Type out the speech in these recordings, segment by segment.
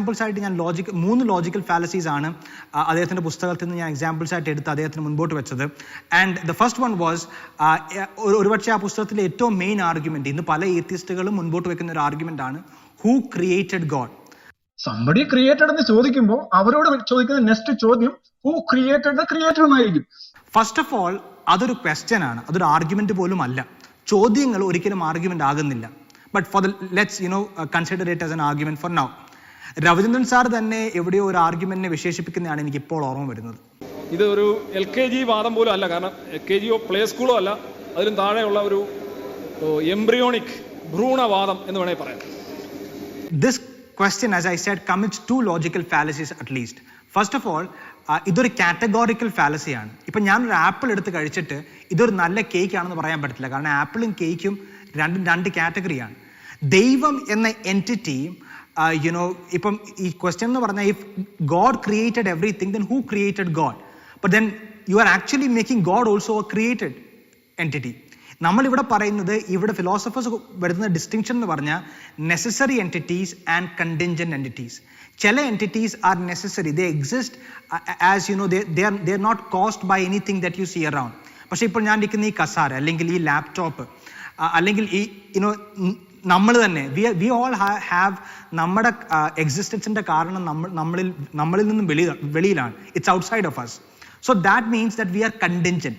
Examples ആയിട്ട് ഞാൻ മൂന്ന് ലോജിക്കൽ ഫാലസീസ് ആണ് അദ്ദേഹത്തിൻ്റെ പുസ്തകത്തിൽ നിന്ന് ഞാൻ എക്സാമ്പിൾസ് ആയിട്ട് എടുത്ത് അദ്ദേഹത്തിന് മുൻപോട്ട് വെച്ചത്. And the first one was, ഒരുപക്ഷെ ആ പുസ്തകത്തിലെ ഏറ്റവും മെയിൻ ആർഗ്യുമെന്റ്, ഇന്ന് പല ഏത്തിസ്റ്റുകളും മുൻപോട്ട് വെക്കുന്ന ഒരു ആർഗ്യുമെന്റ് ആണ്, who created God. Somebody created എന്ന് ചോദിക്കുമ്പോൾ അവരോട് ചോദിക്കുന്ന നെക്സ്റ്റ് ചോദ്യം ഹൂ ക്രിയേറ്റഡ് ദ ക്രിയേറ്റർ എന്നായിരിക്കും. ഫസ്റ്റ് ഓഫ് ഓൾ അതൊരു ക്വസ്റ്റ്യൻ ആണ്, അതൊരു ആർഗ്യുമെന്റ് പോലും അല്ല. ചോദ്യങ്ങൾ ഒരിക്കലും ആർഗ്യുമെന്റ് ആകുന്നില്ല. But for let's consider it as an argument for now. Ravichandran sir തന്നെ എവിടെയോ ഒരു ആർഗ്യുമെന്റിനെ വിശേഷിപ്പിക്കുന്നതാണ് എനിക്ക് ഇപ്പോൾ ഓർമ്മ വരുന്നത്. ഇത് ഒരു LKG വാദം പോലും അല്ല, കാരണം LKGയോ പ്ലേ സ്കൂളോ അല്ല, അതിലും താഴെയുള്ള ഒരു എംബ്രിയോണിക് ഭ്രൂണവാദം എന്ന് വേണമെങ്കിൽ പറയാം. This question, as I said, commits two logical fallacies at least. First of all, ഇതൊരു കാറ്റഗോറിക്കൽ ഫാലസി ആണ്. ഇപ്പം ഞാനൊരു ആപ്പിൾ എടുത്ത് കഴിച്ചിട്ട് ഇതൊരു നല്ല കേക്ക് ആണെന്ന് പറയാൻ പറ്റില്ല, കാരണം ആപ്പിളും കേക്കും രണ്ട് കാറ്റഗറിയാണ്. ദൈവം എന്ന എൻറ്റിറ്റി, ഇപ്പം ഈ ക്വസ്റ്റ്യൻ എന്ന് പറഞ്ഞാൽ, if God created everything, then who created God? But then you are actually making God also a created entity. നമ്മളിവിടെ പറയുന്നത്, ഇവിടെ ഫിലോസഫേഴ്സ് വരുന്ന ഡിസ്റ്റിങ്ഷൻ എന്ന് പറഞ്ഞാൽ necessary entities and contingent entities. ചില entities are necessary, they exist as they are not caused by anything that you see around. പക്ഷേ ഇപ്പോൾ ഞാൻ ഇരിക്കുന്ന ഈ കസാര, അല്ലെങ്കിൽ ഈ ലാപ്ടോപ്പ്, അല്ലെങ്കിൽ ഈ നമ്മൾ തന്നെ, വി ഓൾ ഹാവ് നമ്മുടെ എക്സിസ്റ്റൻസിൻ്റെ കാരണം നമ്മളിൽ നിന്നും വെളിയിലാണ്. It's outside of us. So that means that we are contingent.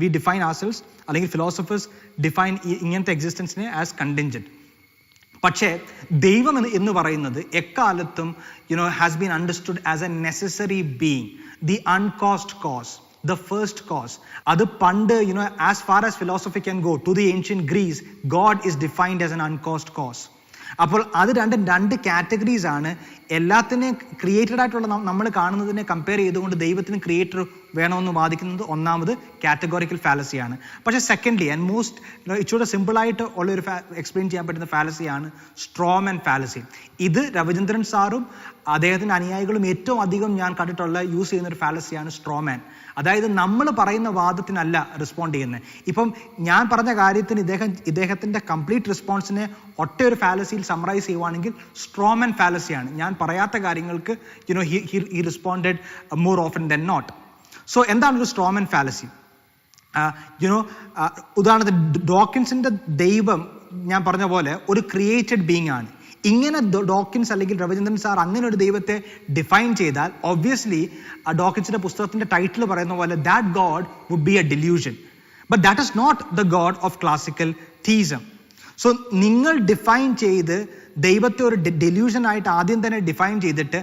We define ourselves, അല്ലെങ്കിൽ philosophers define ഇങ്ങനത്തെ എക്സിസ്റ്റൻസിനെ ആസ് കണ്ടിൻജന്റ്. പക്ഷേ ദൈവം എന്ന് പറയുന്നത് എക്കാലത്തും has been understood as a necessary being, the uncaused cause, the first cause. അത് പണ്ട് as far as philosophy can go to the ancient Greece, God is defined as an uncaused cause. അപ്പോൾ അത് രണ്ട് കാറ്റഗറീസ് ആണ്. എല്ലാത്തിനെയും created ആയിട്ടുള്ള നമ്മൾ കാണുന്നതിനെ compare ചെയ്തുകൊണ്ട് ദൈവത്തിന് ക്രിയേറ്റർ വേണമെന്ന് വാദിക്കുന്നത് ഒന്നാമത് കാറ്റഗോറിക്കൽ ഫാലസിയാണ്. പക്ഷേ സെക്കൻഡ്ലി ആൻഡ് മോസ്റ്റ് ഇച്ചിരി സിമ്പിളായിട്ട് ഉള്ളൊരു എക്സ്പ്ലെയിൻ ചെയ്യാൻ പറ്റുന്ന ഫാലസിയാണ് സ്ട്രോമാൻ ഫാലസി. ഇത് രവിചന്ദ്രൻ സാറും അദ്ദേഹത്തിൻ്റെ അനുയായികളും ഏറ്റവും അധികം ഞാൻ കണ്ടിട്ടുള്ള യൂസ് ചെയ്യുന്ന ഒരു ഫാലസിയാണ് സ്ട്രോമാൻ. അതായത് നമ്മൾ പറയുന്ന വാദത്തിനല്ല റെസ്പോണ്ട് ചെയ്യുന്നത്. ഇപ്പം ഞാൻ പറഞ്ഞ കാര്യത്തിന് ഇദ്ദേഹത്തിൻ്റെ കംപ്ലീറ്റ് റെസ്പോൺസിനെ ഒറ്റ ഒരു ഫാലസിയിൽ സമറൈസ് ചെയ്യുവാണെങ്കിൽ സ്ട്രോമാൻ ഫാലസിയാണ്. ഞാൻ പറയാത്ത കാര്യങ്ങൾക്ക് he responded more often than not. So എന്താണ് ഒരു സ്ട്രോമാൻ ഫാലസി? ഉദാഹരണത്തിന് ഡോക്കിൻസിന്റെ ദൈവം ഞാൻ പറഞ്ഞ പോലെ ഒരു ക്രിയേറ്റഡ് ബീയിങ് ആണ്. ഇങ്ങനെ ഡോക്കിൻസ് അല്ലെങ്കിൽ രവിചന്ദ്രൻ സാർ അങ്ങനെ ഒരു ദൈവത്തെ ഡിഫൈൻ ചെയ്താൽ ഒബ്വിയസ്ലി ഡോക്കിൻസിന്റെ പുസ്തകത്തിന്റെ ടൈറ്റിൽ പറയുന്ന പോലെ that God would be a delusion. But that is not the God of classical theism. So നിങ്ങൾ ഡിഫൈൻ ചെയ്ത് ദൈവത്തെ ഒരു ഡെല്യൂഷൻ ആയിട്ട് ആദ്യം തന്നെ ഡിഫൈൻ ചെയ്തിട്ട്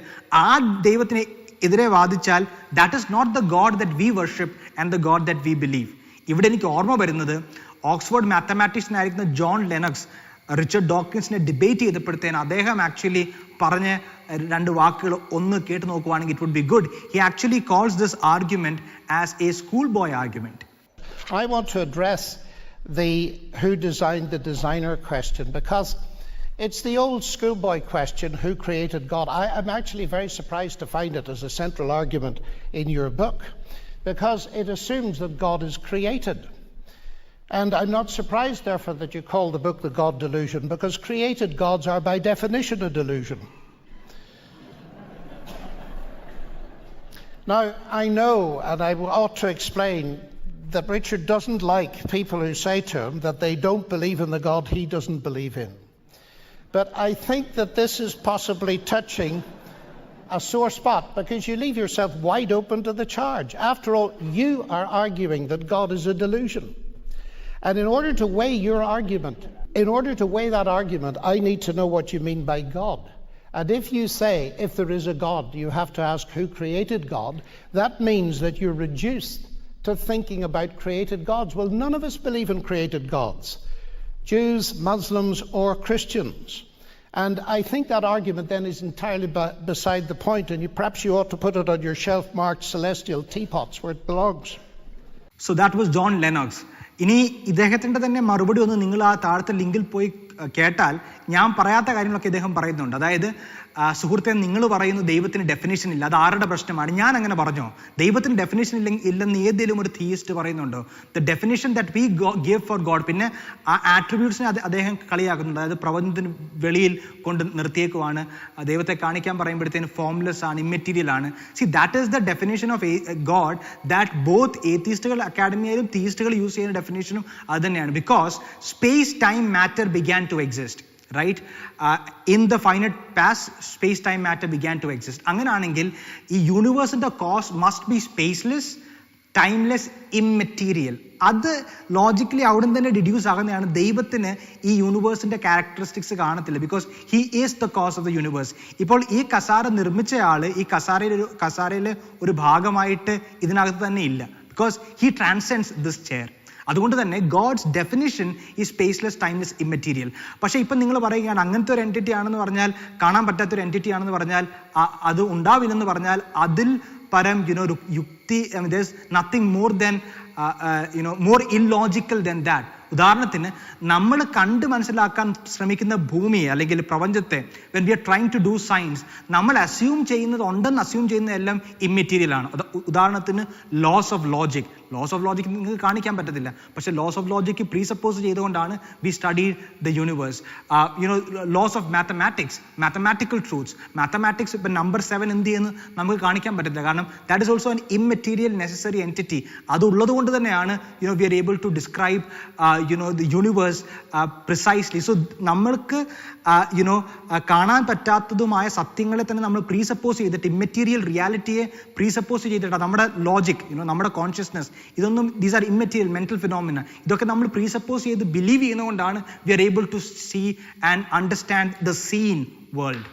ആ ദൈവത്തിന് എതിരെ വാദിച്ചാൽ that is not the God that we worship and the God that we believe. ഇവിടെ എനിക്ക് ഓർമ്മ വരുന്നത് ഓക്സ്ഫോർഡ് മാത്തമാറ്റീഷ്യൻ ആയിരിക്കുന്ന ജോൺ ലെനക്സ് റിച്ചർഡ് ഡോക്കിൻസിനെ ഡിബേറ്റ് ചെയ്തപ്പോഴത്തേന് അദ്ദേഹം ആക്ച്വലി പറഞ്ഞ രണ്ട് വാക്കുകൾ ഒന്ന് കേട്ട് നോക്കുവാണെങ്കിൽ it would be good. He actually calls this argument as a school boy argument. I want to address the who designed the designer question, because it's the old schoolboy question, who created God. I'm actually very surprised to find it as a central argument in your book, because it assumes that God is created. And I'm not surprised, therefore, that you call the book The God Delusion, because created gods are by definition a delusion. Now, I know, and I ought to explain, that Richard doesn't like people who say to him that they don't believe in the God he doesn't believe in. But I think that this is possibly touching a sore spot, because you leave yourself wide open to the charge. After all, you are arguing that God is a delusion. And in order to weigh your argument, I need to know what you mean by God. And if you say, if there is a God, you have to ask who created God, that means that you're reduced to thinking about created gods. Well, none of us believe in created gods, Jews, Muslims, or Christians. And I think that argument then is entirely beside the point, and perhaps you ought to put it on your shelf marked celestial teapots where it belongs. So that was John Lennox. ഇനി ഇദ്ദേഹത്തിൻ്റെ തന്നെ മറുപടി ഒന്ന് നിങ്ങൾ ആ താഴത്തെ ലിങ്കിൽ പോയി കേട്ടാൽ ഞാൻ പറയാത്ത കാര്യങ്ങളൊക്കെ ഇദ്ദേഹം പറയുന്നുണ്ട്. അതായത് സുഹൃത്തെ നിങ്ങൾ പറയുന്നു ദൈവത്തിന് ഡെഫിനേഷൻ ഇല്ല, അത് ആരുടെ പ്രശ്നമാണ്? ഞാൻ അങ്ങനെ പറഞ്ഞോ? ദൈവത്തിന് ഡെഫിനേഷൻ ഇല്ലെന്ന് ഏതെങ്കിലും ഒരു തീയിസ്റ്റ് പറയുന്നുണ്ടോ? The definition that we give for God. പിന്നെ ആ ആട്രിബ്യൂട്ട്സിനെ അദ്ദേഹം കളിയാക്കുന്നുണ്ട്. അതായത് പ്രപഞ്ചത്തിന് വെളിയിൽ കൊണ്ട് നിർത്തിയേക്കുവാണ്, ദൈവത്തെ കാണിക്കാൻ പറയുമ്പോഴത്തേന് ഫോംലെസ് ആണ്, ഇമ്മെറ്റീരിയൽ ആണ്. See that is the definition of God that both ഏത്തിസ്റ്റുകൾ അക്കാഡമിയിലും തീയിസ്റ്റുകൾ യൂസ് ചെയ്യുന്ന ഡെഫിനേഷനും അത് തന്നെയാണ്. Because space time matter began to exist, right? In the finite past, space-time matter began to exist. അങ്ങനാണെങ്കിൽ ഈ യൂണിവേഴ്സിന്റെ cause must be spaceless, timeless, immaterial. അത് ലോജിക്കലി അവിടെ നിന്ന് തന്നെ ഡിഡ്യൂസ് ആകുന്നതാണ്. ദൈവത്തിന് ഈ യൂണിവേഴ്സിന്റെ ക്യാരക്ടറിസ്റ്റിക്സ് കാണത്തില്ല, because he is the cause of the universe. ഇപ്പോൾ ഈ കസാര നിർമ്മിച്ചയാള് ഈ കസാരയിലെ ഒരു ഭാഗമായിട്ട് ഇതിനകത്ത് തന്നെ ഇല്ല, ബിക്കോസ് ഹി ട്രാൻസെൻഡ്സ് ദിസ് ചെയർ. അതുകൊണ്ട് തന്നെ ഗോഡ്സ് ഡെഫിനിഷൻ ഈ സ്പേസ്ലെസ്, ടൈംലെസ്, ഇമ്മെറ്റീരിയൽ. പക്ഷേ ഇപ്പം നിങ്ങൾ പറയുകയാണ് അങ്ങനത്തെ ഒരു എൻറ്റിറ്റി ആണെന്ന് പറഞ്ഞാൽ, കാണാൻ പറ്റാത്തൊരു എൻറ്റിറ്റി ആണെന്ന് പറഞ്ഞാൽ, അത് ഉണ്ടാവില്ലെന്ന് പറഞ്ഞാൽ അതിൽ പരം ഒരു യുക്തി, nothing more than more illogical than that. ഉദാഹരണത്തിന് നമ്മൾ കണ്ട് മനസ്സിലാക്കാൻ ശ്രമിക്കുന്ന ഭൂമിയെ അല്ലെങ്കിൽ പ്രപഞ്ചത്തെ, when we are trying to do science, നമ്മൾ അസ്യൂം ചെയ്യുന്നത് ഉണ്ടെന്ന് അസ്യൂം ചെയ്യുന്നതെല്ലാം ഇമ്മെറ്റീരിയൽ ആണ്. ഉദാഹരണത്തിന് ലോസ് ഓഫ് ലോജിക് നിങ്ങൾക്ക് കാണിക്കാൻ പറ്റത്തില്ല, പക്ഷേ ലോസ് ഓഫ് ലോജിക് പ്രീസപ്പോസ് ചെയ്തുകൊണ്ടാണ് we study the universe. Laws of mathematical truths, mathematics ഇപ്പം നമ്പർ 7 എന്ത് ചെയ്യുന്നു നമുക്ക് കാണിക്കാൻ പറ്റത്തില്ല, കാരണം that is also an immaterial necessary entity. അതുള്ളത് കൊണ്ട് തന്നെയാണ് we are able to describe the universe precisely. So നമ്മൾക്ക് കാണാൻ പറ്റാത്തതുമായ സത്യങ്ങളെ തന്നെ നമ്മൾ പ്രീസപ്പോസ് ചെയ്തിട്ട്, ഇമ്മെറ്റീരിയൽ റിയാലിറ്റിയെ പ്രീസപ്പോസ് ചെയ്തിട്ട് നമ്മുടെ ലോജിക്, നമ്മുടെ കോൺഷ്യസ്നസ്, ഇതൊന്നും these are immaterial mental phenomena, ഇതൊക്കെ നമ്മൾ പ്രീസപ്പോസ് ചെയ്ത് ബിലീവ് ചെയ്യുന്നതുകൊണ്ടാണ് we are able to see and understand the seen world.